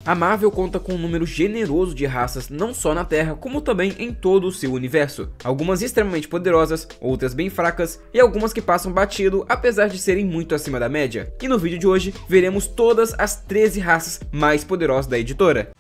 A Marvel conta com um número generoso de raças não só na Terra, como também em todo o seu universo. Algumas extremamente poderosas, outras bem fracas e algumas que passam batido apesar de serem muito acima da média. E no vídeo de hoje veremos todas as 13 raças mais poderosas da editora.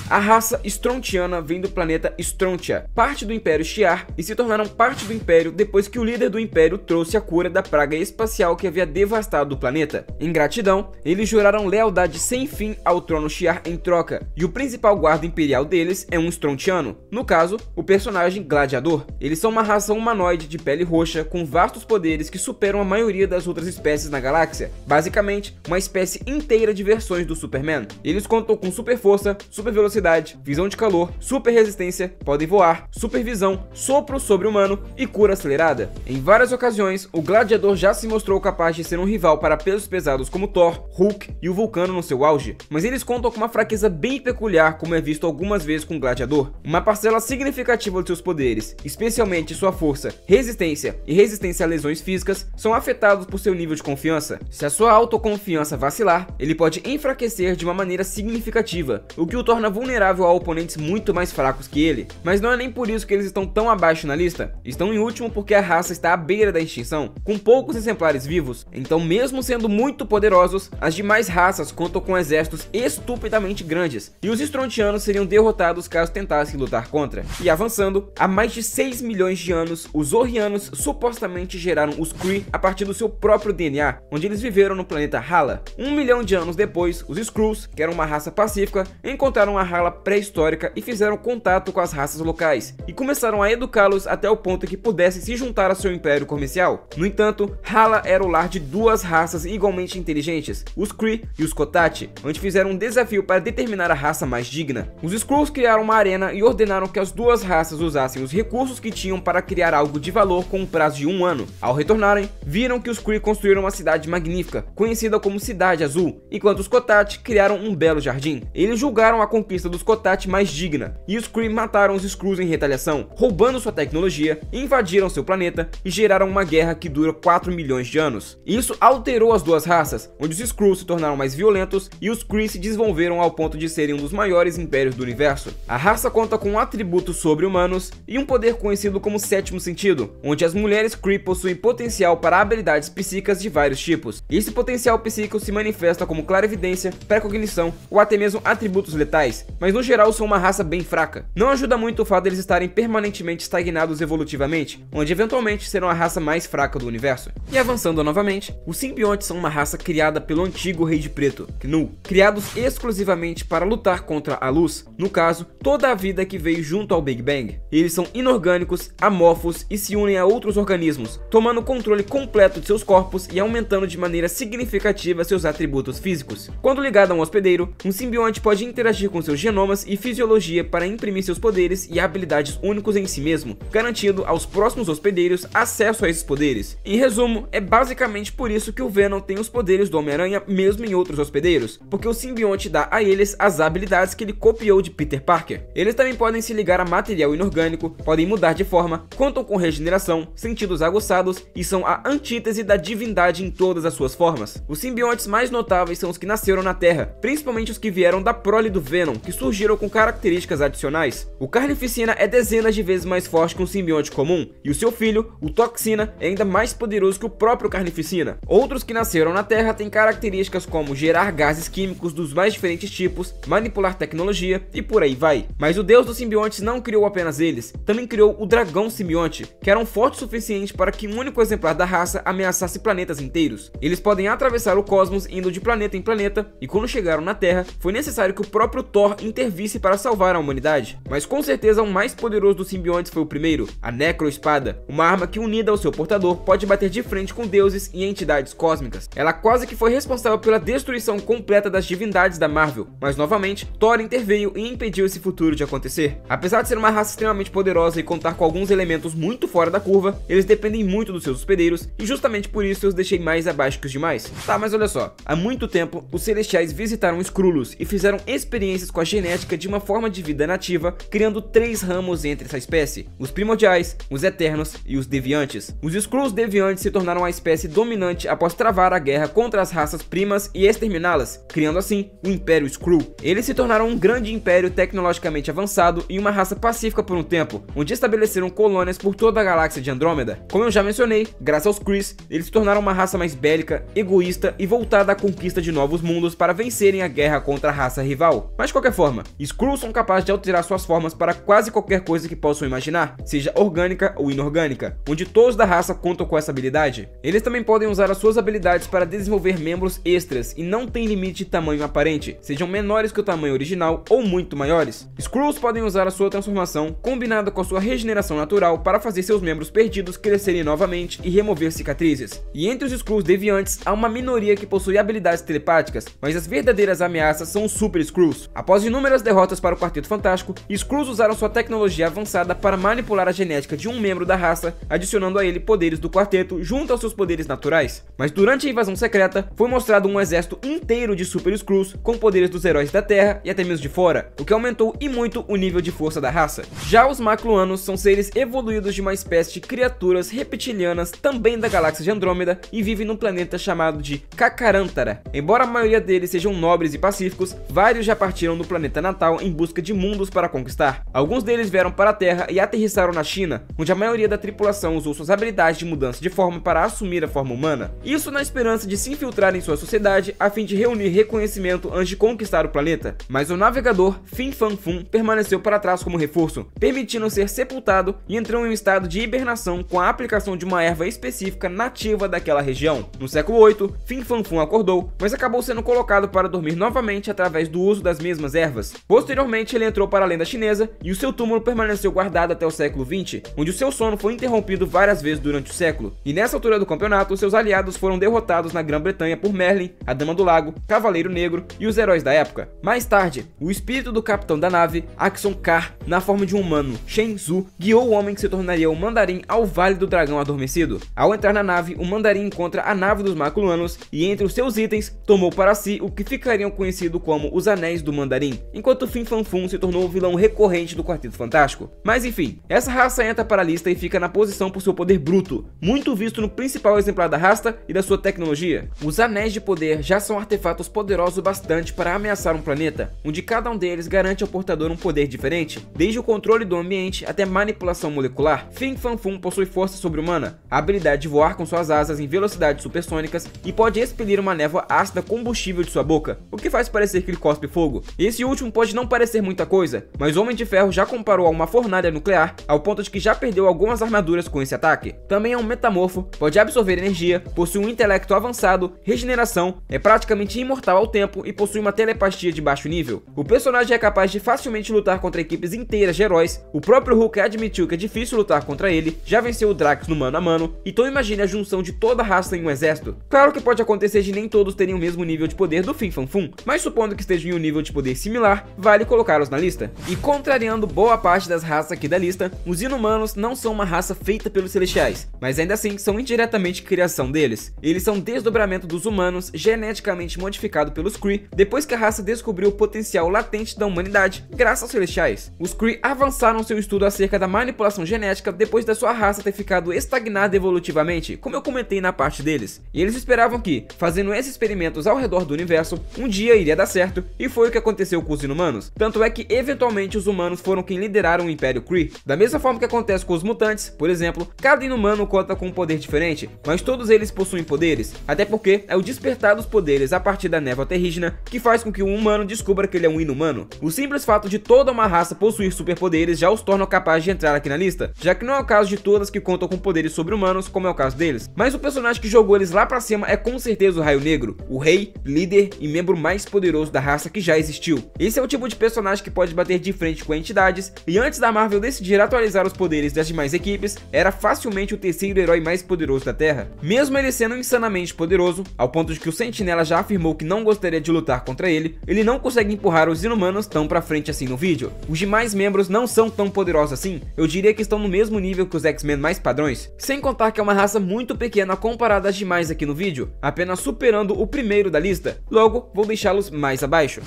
A raça Strontiana vem do planeta Strontia, parte do Império Shi'ar, e se tornaram parte do Império depois que o líder do Império trouxe a cura da praga espacial que havia devastado o planeta. Em gratidão, eles juraram lealdade sem fim ao trono Shi'ar em troca, e o principal guarda imperial deles é um Strontiano, no caso, o personagem Gladiador. Eles são uma raça humanoide de pele roxa com vastos poderes que superam a maioria das outras espécies na galáxia, basicamente uma espécie inteira de versões do Superman. Eles contam com super força, super velocidade, visão de calor, super resistência, podem voar, supervisão, sopro sobre-humano e cura acelerada. Em várias ocasiões, o Gladiador já se mostrou capaz de ser um rival para pesos pesados como Thor, Hulk e o Vulcano no seu auge, mas eles contam com uma fraqueza bem peculiar, como é visto algumas vezes com o Gladiador. Uma parcela significativa de seus poderes, especialmente sua força, resistência e resistência a lesões físicas, são afetados por seu nível de confiança. Se a sua autoconfiança vacilar, ele pode enfraquecer de uma maneira significativa, o que o torna vulnerável a oponentes muito mais fracos que ele. Mas não é nem por isso que eles estão tão abaixo na lista. Estão em último porque a raça está à beira da extinção, com poucos exemplares vivos. Então, mesmo sendo muito poderosos, as demais raças contam com exércitos estupidamente grandes, e os Strontianos seriam derrotados caso tentassem lutar contra. E avançando, há mais de 6 milhões de anos, os Zorianos supostamente geraram os Kree a partir do seu próprio DNA, onde eles viveram no planeta Hala. 1 milhão de anos depois, os Skrulls, que eram uma raça pacífica, encontraram a Hala pré-histórica e fizeram contato com as raças locais, e começaram a educá-los até o ponto que pudessem se juntar a seu império comercial. No entanto, Hala era o lar de duas raças igualmente inteligentes, os Kree e os Kotati, onde fizeram um desafio para determinar a raça mais digna. Os Skrulls criaram uma arena e ordenaram que as duas raças usassem os recursos que tinham para criar algo de valor com um prazo de 1 ano. Ao retornarem, viram que os Kree construíram uma cidade magnífica, conhecida como Cidade Azul, enquanto os Kotati criaram um belo jardim. Eles julgaram a conquista dos Kotati mais digna, e os Kree mataram os Skrulls em retaliação, roubando sua tecnologia, invadiram seu planeta e geraram uma guerra que dura 4 milhões de anos. Isso alterou as duas raças, onde os Skrulls se tornaram mais violentos e os Kree se desenvolveram ao ponto de serem um dos maiores impérios do universo. A raça conta com atributos sobre-humanos e um poder conhecido como Sétimo Sentido, onde as mulheres Kree possuem potencial para habilidades psíquicas de vários tipos. Esse potencial psíquico se manifesta como clarividência, precognição ou até mesmo atributos letais, mas no geral são uma raça bem fraca. Não ajuda muito o fato deles estarem permanentemente estagnados evolutivamente, onde eventualmente serão a raça mais fraca do universo. E avançando novamente, os simbiontes são uma raça criada pelo antigo Rei de Preto, Knu, criados exclusivamente para lutar contra a luz, no caso, toda a vida que veio junto ao Big Bang. Eles são inorgânicos, amorfos e se unem a outros organismos, tomando controle completo de seus corpos e aumentando de maneira significativa seus atributos físicos. Quando ligado a um hospedeiro, um simbionte pode interagir com seus genomas e fisiologia para imprimir seus poderes e habilidades únicos em si mesmo, garantindo aos próximos hospedeiros acesso a esses poderes. Em resumo, é basicamente por isso que o Venom tem os poderes do Homem-Aranha mesmo em outros hospedeiros, porque o simbionte dá a eles as habilidades que ele copiou de Peter Parker. Eles também podem se ligar a material inorgânico, podem mudar de forma, contam com regeneração, sentidos aguçados e são a antítese da divindade em todas as suas formas. Os simbiontes mais notáveis são os que nasceram na Terra, principalmente os que vieram da prole do Venom, que surgiram com características adicionais. O Carnificina é dezenas de vezes mais forte que um simbionte comum, e o seu filho, o Toxina, é ainda mais poderoso que o próprio Carnificina. Outros que nasceram na Terra têm características como gerar gases químicos dos mais diferentes tipos, manipular tecnologia e por aí vai. Mas o deus dos simbiontes não criou apenas eles, também criou o dragão simbionte, que eram fortes o suficiente para que um único exemplar da raça ameaçasse planetas inteiros. Eles podem atravessar o cosmos indo de planeta em planeta, e quando chegaram na Terra, foi necessário que o próprio Thor intervisse para salvar a humanidade. Mas com certeza o mais poderoso dos simbiontes foi o primeiro, a Necroespada, uma arma que unida ao seu portador pode bater de frente com deuses e entidades cósmicas. Ela quase que foi responsável pela destruição completa das divindades da Marvel, mas novamente Thor interveio e impediu esse futuro de acontecer. Apesar de ser uma raça extremamente poderosa e contar com alguns elementos muito fora da curva, eles dependem muito dos seus hospedeiros e justamente por isso eu os deixei mais abaixo que os demais. Tá, mas olha só, há muito tempo os Celestiais visitaram Skrullos e fizeram experiências com a genética de uma forma de vida nativa, criando 3 ramos entre essa espécie: os primordiais, os eternos e os deviantes. Os Skrulls deviantes se tornaram a espécie dominante após travar a guerra contra as raças primas e exterminá-las, criando assim o Império Skrull. Eles se tornaram um grande império tecnologicamente avançado e uma raça pacífica por um tempo, onde estabeleceram colônias por toda a galáxia de Andrômeda. Como eu já mencionei, graças aos Krees, eles se tornaram uma raça mais bélica, egoísta e voltada à conquista de novos mundos para vencerem a guerra contra a raça rival. Mas de qualquer forma, Skrulls são capazes de alterar suas formas para quase qualquer coisa que possam imaginar, seja orgânica ou inorgânica, onde todos da raça contam com essa habilidade. Eles também podem usar as suas habilidades para desenvolver membros extras e não tem limite de tamanho aparente, sejam menores que o tamanho original ou muito maiores. Skrulls podem usar a sua transformação combinada com a sua regeneração natural para fazer seus membros perdidos crescerem novamente e remover cicatrizes. E entre os Skrulls deviantes há uma minoria que possui habilidades telepáticas, mas as verdadeiras ameaças são os Super Skrulls. Após inúmeras derrotas para o Quarteto Fantástico, Skrulls usaram sua tecnologia avançada para manipular a genética de um membro da raça, adicionando a ele poderes do quarteto junto aos seus poderes naturais. Mas durante a invasão secreta, foi mostrado um exército inteiro de Super Skrulls com poderes dos heróis da Terra e até mesmo de fora, o que aumentou e muito o nível de força da raça. Já os Macluanos são seres evoluídos de uma espécie de criaturas reptilianas também da galáxia de Andrômeda e vivem num planeta chamado de Kakarantara. Embora a maioria deles sejam nobres e pacíficos, vários já partiram do planeta natal em busca de mundos para conquistar. Alguns deles vieram para a Terra e aterrissaram na China, onde a maioria da tripulação usou suas habilidades de mudança de forma para assumir a forma humana. Isso na esperança de se infiltrar em sua sociedade a fim de reunir reconhecimento antes de conquistar o planeta. Mas o navegador Fin Fang Foom permaneceu para trás como reforço, permitindo ser sepultado e entrou em um estado de hibernação com a aplicação de uma erva específica nativa daquela região. No século 8, Fin Fang Foom acordou, mas acabou sendo colocado para dormir novamente através do uso das mesmas ervas. Posteriormente, ele entrou para a lenda chinesa e o seu túmulo permaneceu guardado até o século 20, onde o seu sono foi interrompido várias vezes durante o século. E nessa altura do campeonato, seus aliados foram derrotados na Grã-Bretanha por Merlin, a Dama do Lago, Cavaleiro Negro e os heróis da época. Mais tarde, o espírito do capitão da nave, Axon Kar, na forma de um humano, Shen Zhu, guiou o homem que se tornaria o Mandarim ao Vale do Dragão Adormecido. Ao entrar na nave, o Mandarim encontra a nave dos Macluanos e entre os seus itens, tomou para si o que ficariam conhecido como os Anéis do Mandarim, enquanto Fin Fang Foom se tornou o vilão recorrente do Quarteto Fantástico. Mas enfim, essa raça entra para a lista e fica na posição por seu poder bruto, muito visto no principal exemplar da raça e da sua tecnologia. Os Anéis de Poder já são artefatos poderosos bastante para ameaçar um planeta, onde cada um deles garante ao portador um poder diferente, desde o controle do ambiente até manipulação molecular. Fin Fang Foom possui força sobre-humana, a habilidade de voar com suas asas em velocidades supersônicas e pode expelir uma névoa ácida combustível de sua boca, o que faz parecer que ele cospe fogo. Esse último pode não parecer muita coisa, mas o Homem de Ferro já comparou a uma fornalha nuclear, ao ponto de que já perdeu algumas armaduras com esse ataque. Também é um metamorfo, pode absorver energia, possui um intelecto avançado, regeneração, é praticamente imortal ao tempo e possui uma telepatia de baixo nível. O personagem é capaz de facilmente lutar contra equipes inteiras de heróis, o próprio Hulk admitiu que é difícil lutar contra ele, já venceu o Drax no mano a mano, então imagine a junção de toda a raça em um exército. Claro que pode acontecer de nem todos terem o mesmo nível de poder do Fin Fang Foom, mas supondo que estejam em um nível de poder similar, vale colocá-los na lista. E contrariando boa parte das raças aqui da lista, os Inumanos não são uma raça feita pelos Celestiais, mas ainda assim são indiretamente criação deles. Eles são desdobramento dos humanos geneticamente modificado pelos Kree, depois que a raça descobriu o potencial latente da humanidade, graças aos Celestiais. Os Kree avançaram seu estudo acerca da manipulação genética depois da sua raça ter ficado estagnada evolutivamente, como eu comentei na parte deles. E eles esperavam que, fazendo esses experimentos ao redor do universo, um dia iria dar certo, e foi o que aconteceu com os Inumanos. Tanto é que, eventualmente, os humanos foram quem lideraram o Império Kree. Da mesma forma que acontece com os mutantes, por exemplo, cada Inumano conta com um poder diferente, mas todos eles possuem poderes, até porque é o despertar dos poderes a partir da névoa terrígena que faz com que um humano descubra que ele é um Inumano. O simples fato de toda uma raça possuir superpoderes já os torna capazes de entrar aqui na lista, já que não é o caso de todas que contam com poderes sobre-humanos, como é o caso deles. Mas o personagem que jogou eles lá pra cima é com certeza o Raio Negro, o rei, líder e membro mais poderoso da raça que já existiu. Esse é o tipo de personagem que pode bater de frente com entidades, e antes da Marvel decidir atualizar os poderes das demais equipes, era facilmente o terceiro herói mais poderoso da Terra. Mesmo ele sendo insanamente poderoso, ao ponto de que o Sentinela já afirmou que não gostaria de lutar contra ele, ele não consegue empurrar os Inumanos tão pra frente assim no vídeo. Os demais membros não são tão poderosos assim, eu diria que estão no mesmo nível que os X-Men mais padrões, sem contar que é uma raça muito pequena comparada às demais aqui no vídeo, apenas superando o primeiro da lista, logo vou deixá-los mais abaixo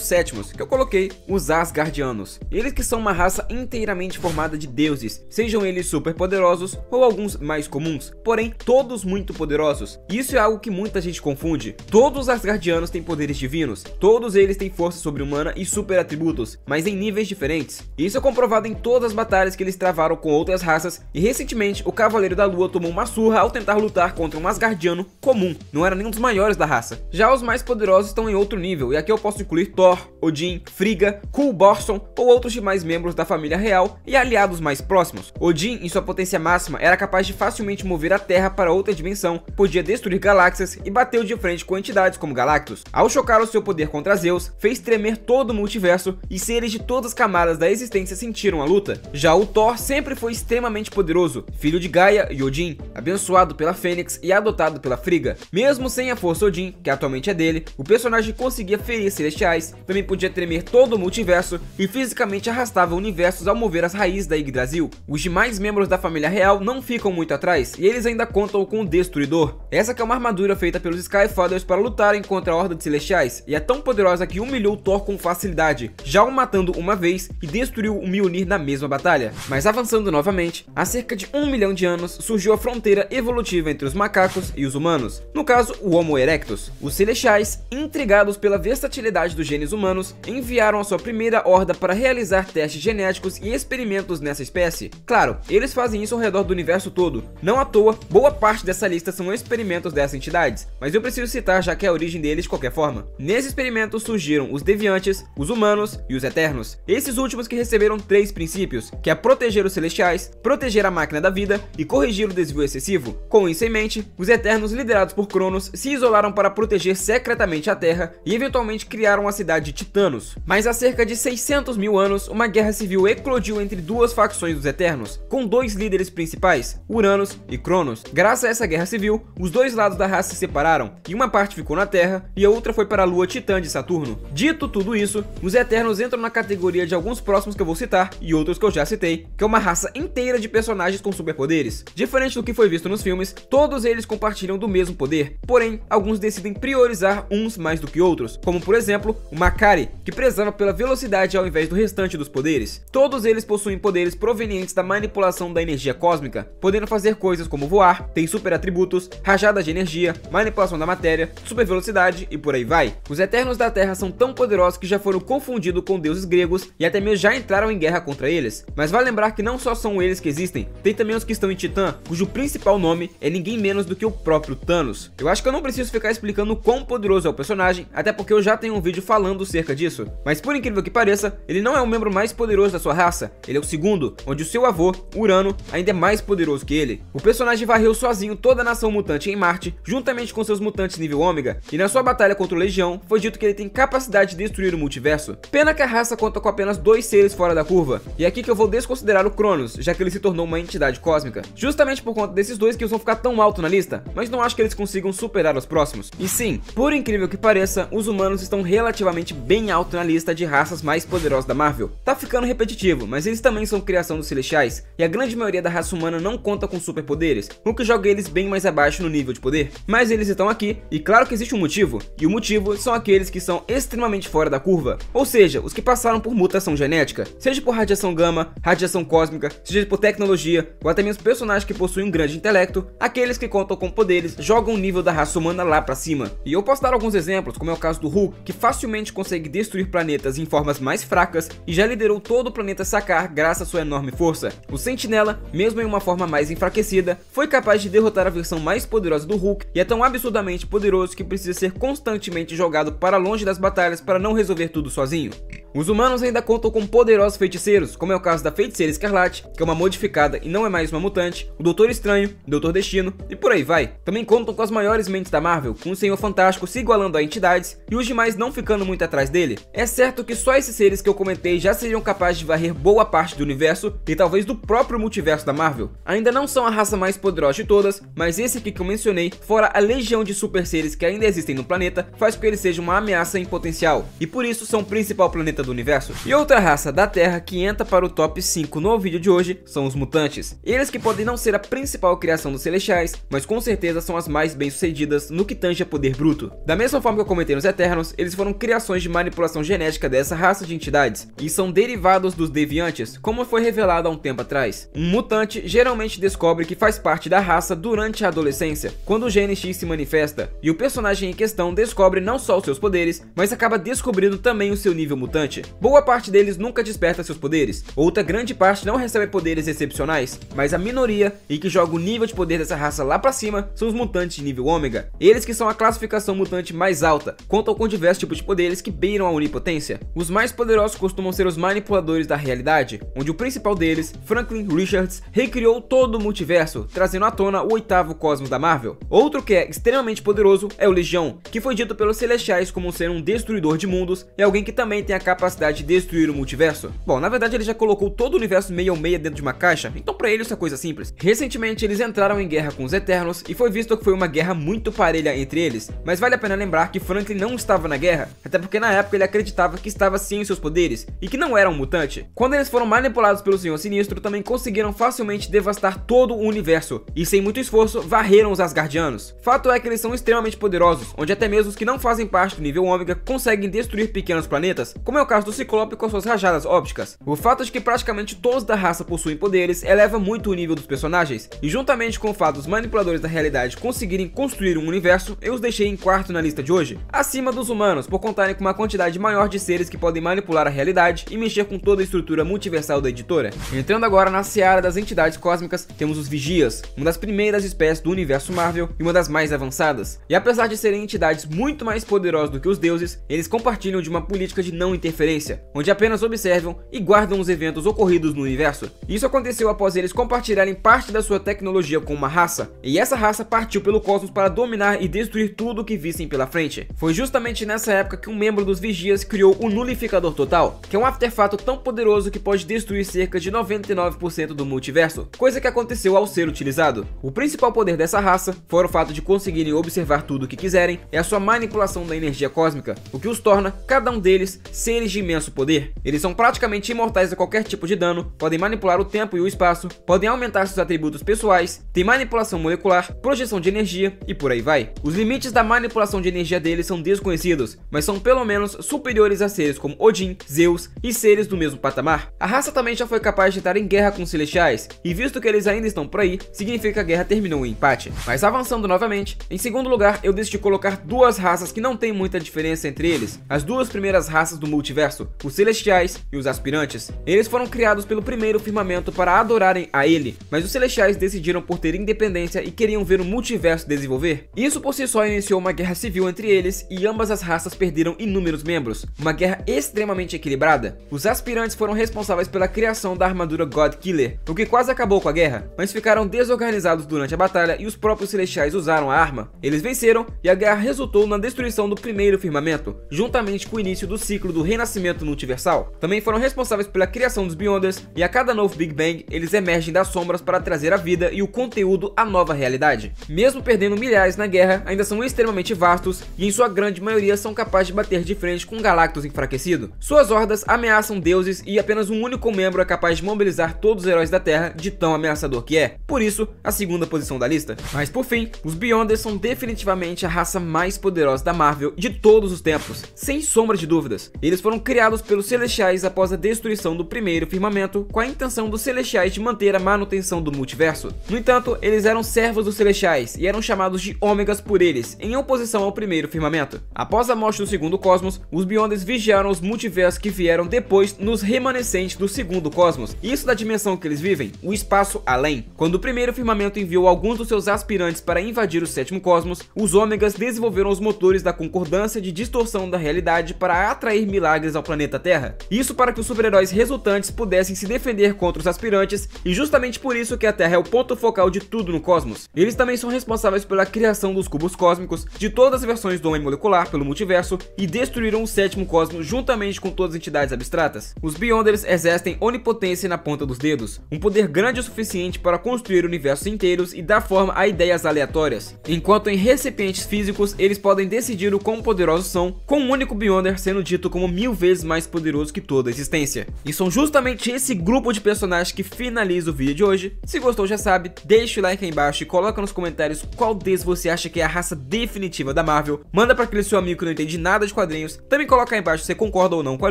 sétimos, que eu coloquei os Asgardianos. Eles que são uma raça inteiramente formada de deuses, sejam eles super poderosos ou alguns mais comuns, porém todos muito poderosos. Isso é algo que muita gente confunde. Todos os Asgardianos têm poderes divinos, todos eles têm força sobre-humana e super atributos, mas em níveis diferentes. Isso é comprovado em todas as batalhas que eles travaram com outras raças, e recentemente o Cavaleiro da Lua tomou uma surra ao tentar lutar contra um Asgardiano comum, não era nenhum dos maiores da raça. Já os mais poderosos estão em outro nível, e aqui eu posso incluir Thor, Odin, Frigga, Kulborson ou outros demais membros da família real e aliados mais próximos. Odin, em sua potência máxima, era capaz de facilmente mover a Terra para outra dimensão, podia destruir galáxias e bateu de frente com entidades como Galactus. Ao chocar o seu poder contra Zeus, fez tremer todo o multiverso e seres de todas as camadas da existência sentiram a luta. Já o Thor sempre foi extremamente poderoso, filho de Gaia e Odin, abençoado pela Fênix e adotado pela Frigga. Mesmo sem a força Odin, que atualmente é dele, o personagem conseguia ferir celestiais, também podia tremer todo o multiverso e fisicamente arrastava universos ao mover as raízes da Yggdrasil. Os demais membros da família real não ficam muito atrás, e eles ainda contam com o Destruidor. Essa que é uma armadura feita pelos Skyfathers para lutarem contra a Horda de Celestiais, e é tão poderosa que humilhou Thor com facilidade, já o matando uma vez e destruiu o Mjolnir na mesma batalha. Mas avançando novamente, há cerca de 1 milhão de anos surgiu a fronteira evolutiva entre os macacos e os humanos, no caso o Homo erectus. Os Celestiais, intrigados pela versatilidade dos genes humanos, enviaram a sua primeira horda para realizar testes genéticos e experimentos nessa espécie. Claro, eles fazem isso ao redor do universo todo, não à toa, boa parte dessa lista são experimentos dessas entidades, mas eu preciso citar já que é a origem deles de qualquer forma. Nesses experimentos surgiram os Deviantes, os Humanos e os Eternos, esses últimos que receberam 3 princípios, que é proteger os Celestiais, proteger a máquina da vida e corrigir o desvio excessivo. Com isso em mente, os Eternos, liderados por Cronos, se isolaram para proteger secretamente a Terra e eventualmente criaram a cidade de Titanos. Mas há cerca de 600 mil anos, uma guerra civil eclodiu entre duas facções dos Eternos, com 2 líderes principais, Uranus e Cronos. Graças a essa guerra civil, os dois lados da raça se separaram, e uma parte ficou na Terra e a outra foi para a lua Titã de Saturno. Dito tudo isso, os Eternos entram na categoria de alguns próximos que eu vou citar e outros que eu já citei, que é uma raça inteira de personagens com superpoderes. Diferente do que foi visto nos filmes, todos eles compartilham do mesmo poder, porém, alguns decidem priorizar uns mais do que outros, como por exemplo, o Makkari, que prezava pela velocidade ao invés do restante dos poderes. Todos eles possuem poderes provenientes da manipulação da energia cósmica, podendo fazer coisas como voar, tem super atributos, rajadas de energia, manipulação da matéria, super velocidade e por aí vai. Os Eternos da Terra são tão poderosos que já foram confundidos com deuses gregos e até mesmo já entraram em guerra contra eles. Mas vale lembrar que não só são eles que existem, tem também os que estão em Titã, cujo principal nome é ninguém menos do que o próprio Thanos. Eu acho que eu não preciso ficar explicando o quão poderoso é o personagem, até porque eu já tenho um vídeo falando cerca disso. Mas por incrível que pareça, ele não é o membro mais poderoso da sua raça, ele é o segundo, onde o seu avô, Urano, ainda é mais poderoso que ele. O personagem varreu sozinho toda a nação mutante em Marte, juntamente com seus mutantes nível ômega, e na sua batalha contra o Legião, foi dito que ele tem capacidade de destruir o multiverso. Pena que a raça conta com apenas 2 seres fora da curva, e é aqui que eu vou desconsiderar o Cronos, já que ele se tornou uma entidade cósmica. Justamente por conta desses dois que eles vão ficar tão alto na lista, mas não acho que eles consigam superar os próximos. E sim, por incrível que pareça, os humanos estão relativamente bem alto na lista de raças mais poderosas da Marvel. Tá ficando repetitivo, mas eles também são criação dos Celestiais, e a grande maioria da raça humana não conta com superpoderes, o que joga eles bem mais abaixo no nível de poder. Mas eles estão aqui, e claro que existe um motivo, e o motivo são aqueles que são extremamente fora da curva, ou seja, os que passaram por mutação genética, seja por radiação gama, radiação cósmica, seja por tecnologia, ou até mesmo personagens que possuem um grande intelecto, aqueles que contam com poderes jogam o nível da raça humana lá pra cima. E eu posso dar alguns exemplos, como é o caso do Hulk, que facilmente consegue destruir planetas em formas mais fracas e já liderou todo o planeta Sakaar graças à sua enorme força. O Sentinela, mesmo em uma forma mais enfraquecida, foi capaz de derrotar a versão mais poderosa do Hulk e é tão absurdamente poderoso que precisa ser constantemente jogado para longe das batalhas para não resolver tudo sozinho. Os humanos ainda contam com poderosos feiticeiros, como é o caso da Feiticeira Escarlate, que é uma modificada e não é mais uma mutante, o Doutor Estranho, o Doutor Destino e por aí vai. Também contam com as maiores mentes da Marvel, com o Senhor Fantástico se igualando a entidades e os demais não ficando muito atrás dele. É certo que só esses seres que eu comentei já seriam capazes de varrer boa parte do universo e talvez do próprio multiverso da Marvel. Ainda não são a raça mais poderosa de todas, mas esse aqui que eu mencionei, fora a legião de super seres que ainda existem no planeta, faz com que eles sejam uma ameaça em potencial, e por isso são o principal planeta planeta do universo. E outra raça da Terra que entra para o top 5 no vídeo de hoje são os mutantes. Eles que podem não ser a principal criação dos celestiais, mas com certeza são as mais bem-sucedidas no que tange a poder bruto. Da mesma forma que eu comentei nos Eternos, eles foram criações de manipulação genética dessa raça de entidades, e são derivados dos deviantes, como foi revelado há um tempo atrás. Um mutante geralmente descobre que faz parte da raça durante a adolescência, quando o gene X se manifesta, e o personagem em questão descobre não só os seus poderes, mas acaba descobrindo também o seu nível mutante. Boa parte deles nunca desperta seus poderes, outra grande parte não recebe poderes excepcionais, mas a minoria, e que joga o nível de poder dessa raça lá pra cima, são os mutantes de nível ômega. Eles que são a classificação mutante mais alta, contam com diversos tipos de poderes que beiram a onipotência. Os mais poderosos costumam ser os manipuladores da realidade, onde o principal deles, Franklin Richards, recriou todo o multiverso, trazendo à tona o 8º cosmos da Marvel. Outro que é extremamente poderoso é o Legião, que foi dito pelos Celestiais como ser um destruidor de mundos e alguém que também tem a capacidade de destruir o multiverso. Bom, na verdade ele já colocou todo o universo meio ao meio dentro de uma caixa, então pra ele isso é coisa simples. Recentemente eles entraram em guerra com os Eternos e foi visto que foi uma guerra muito parelha entre eles, mas vale a pena lembrar que Franklin não estava na guerra, até porque na época ele acreditava que estava sim em seus poderes e que não era um mutante. Quando eles foram manipulados pelo Senhor Sinistro, também conseguiram facilmente devastar todo o universo e sem muito esforço varreram os Asgardianos. Fato é que eles são extremamente poderosos, onde até mesmo os que não fazem parte do nível ômega conseguem destruir pequenos planetas, como é o caso do Ciclope com suas rajadas ópticas. O fato de que praticamente todos da raça possuem poderes eleva muito o nível dos personagens, e juntamente com o fato dos manipuladores da realidade conseguirem construir um universo, eu os deixei em quarto na lista de hoje, acima dos humanos por contarem com uma quantidade maior de seres que podem manipular a realidade e mexer com toda a estrutura multiversal da editora. Entrando agora na seara das entidades cósmicas, temos os Vigias, uma das primeiras espécies do universo Marvel e uma das mais avançadas. E apesar de serem entidades muito mais poderosas do que os deuses, eles compartilham de uma política de não interferência, onde apenas observam e guardam os eventos ocorridos no universo. Isso aconteceu após eles compartilharem parte da sua tecnologia com uma raça, e essa raça partiu pelo cosmos para dominar e destruir tudo o que vissem pela frente. Foi justamente nessa época que um membro dos Vigias criou o Nulificador Total, que é um artefato tão poderoso que pode destruir cerca de 99% do multiverso, coisa que aconteceu ao ser utilizado. O principal poder dessa raça, fora o fato de conseguirem observar tudo o que quiserem, é a sua manipulação da energia cósmica, o que os torna, cada um deles, seres de imenso poder. Eles são praticamente imortais a qualquer tipo de dano, podem manipular o tempo e o espaço, podem aumentar seus atributos pessoais, têm manipulação molecular, projeção de energia e por aí vai. Os limites da manipulação de energia deles são desconhecidos, mas são pelo menos superiores a seres como Odin, Zeus e seres do mesmo patamar. A raça também já foi capaz de estar em guerra com os Celestiais, e visto que eles ainda estão por aí, significa que a guerra terminou em empate. Mas avançando novamente, em segundo lugar eu decidi colocar duas raças que não tem muita diferença entre eles, as duas primeiras raças do multiverso, os Celestiais e os Aspirantes. Eles foram criados pelo primeiro firmamento para adorarem a ele, mas os Celestiais decidiram por ter independência e queriam ver o multiverso desenvolver. Isso por si só iniciou uma guerra civil entre eles e ambas as raças perderam inúmeros membros, uma guerra extremamente equilibrada. Os Aspirantes foram responsáveis pela criação da armadura God Killer, o que quase acabou com a guerra, mas ficaram desorganizados durante a batalha e os próprios Celestiais usaram a arma. Eles venceram e a guerra resultou na destruição do primeiro firmamento, juntamente com o início do ciclo do renascimento multiversal. Também foram responsáveis pela criação dos Beyonders, e a cada novo Big Bang eles emergem das sombras para trazer a vida e o conteúdo à nova realidade. Mesmo perdendo milhares na guerra, ainda são extremamente vastos e em sua grande maioria são capazes de bater de frente com um Galactus enfraquecido. Suas hordas ameaçam deuses e apenas um único membro é capaz de mobilizar todos os heróis da Terra de tão ameaçador que é. Por isso, a segunda posição da lista. Mas por fim, os Beyonders são definitivamente a raça mais poderosa da Marvel de todos os tempos, sem sombra de dúvidas. Eles foram criados pelos Celestiais após a destruição do primeiro firmamento, com a intenção dos Celestiais de manter a manutenção do multiverso. No entanto, eles eram servos dos Celestiais e eram chamados de Ômegas por eles, em oposição ao primeiro firmamento. Após a morte do segundo cosmos, os Beyonders vigiaram os multiversos que vieram depois nos remanescentes do segundo cosmos, isso da dimensão que eles vivem, o espaço além. Quando o primeiro firmamento enviou alguns dos seus aspirantes para invadir o sétimo cosmos, os Ômegas desenvolveram os motores da concordância de distorção da realidade para atrair milagres ao planeta Terra. Isso para que os super-heróis resultantes pudessem se defender contra os aspirantes, e justamente por isso que a Terra é o ponto focal de tudo no cosmos. Eles também são responsáveis pela criação dos cubos cósmicos, de todas as versões do homem molecular pelo multiverso, e destruíram o sétimo cosmos juntamente com todas as entidades abstratas. Os Beyonders exercem onipotência na ponta dos dedos, um poder grande o suficiente para construir universos inteiros e dar forma a ideias aleatórias, enquanto em recipientes físicos eles podem decidir o quão poderosos são, com um único Beyonder sendo dito como 1000 vezes mais poderoso que toda a existência. E são justamente esse grupo de personagens que finaliza o vídeo de hoje. Se gostou, já sabe, deixa o like aí embaixo e coloca nos comentários qual deles você acha que é a raça definitiva da Marvel. Manda para aquele seu amigo que não entende nada de quadrinhos. Também coloca aí embaixo se você concorda ou não com a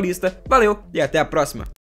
lista. Valeu e até a próxima!